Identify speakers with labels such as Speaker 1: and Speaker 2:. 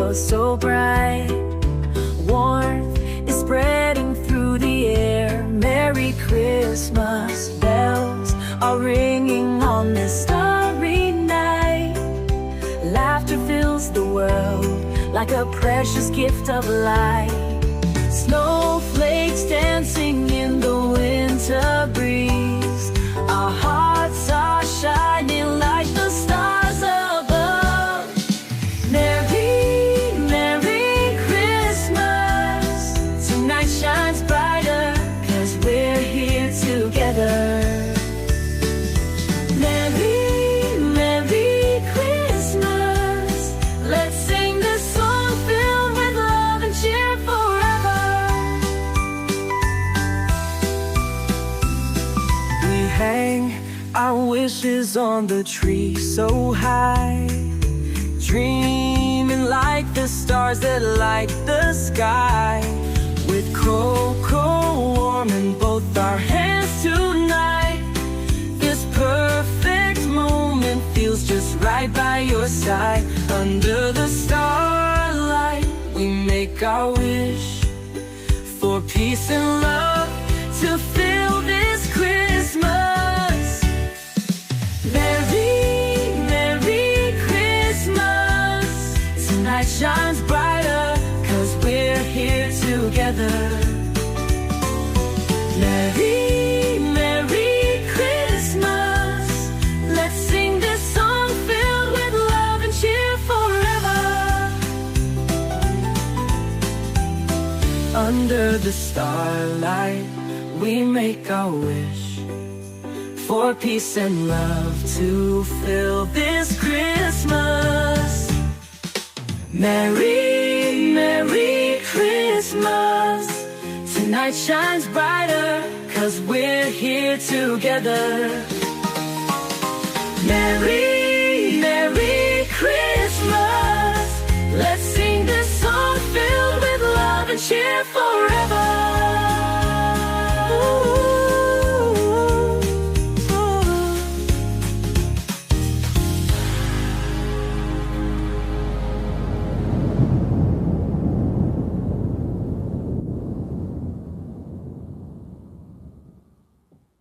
Speaker 1: glows so bright. Warmth is spreading through the air. Merry Christmas, bells are ringing on this starry night. Laughter fills the world like a precious gift of light. Snowflakes dancing in the winter breeze. Our hearts are shining like the stars above. Merry, Merry Christmas. Tonight shines brighter 'cause we're here together. Merry, Merry Christmas. Let's sing this song filled with love and cheer forever. We hang our wishes on the tree so high, dreaming like the stars that light the sky. With cocoa warm in both our hands tonight, this perfect moment feels just right by your side. Under the starlight, we make our wish for peace and love to fill this Christmas. Merry, Merry Christmas. Tonight shines brighter 'cause we're here together. Merry, Merry Christmas. Let's sing this song filled with love and cheer forever. Under the starlight, we make our wish for peace and love to fill this Christmas. Merry, Merry Christmas. Tonight shines brighter 'cause we're here together. Merry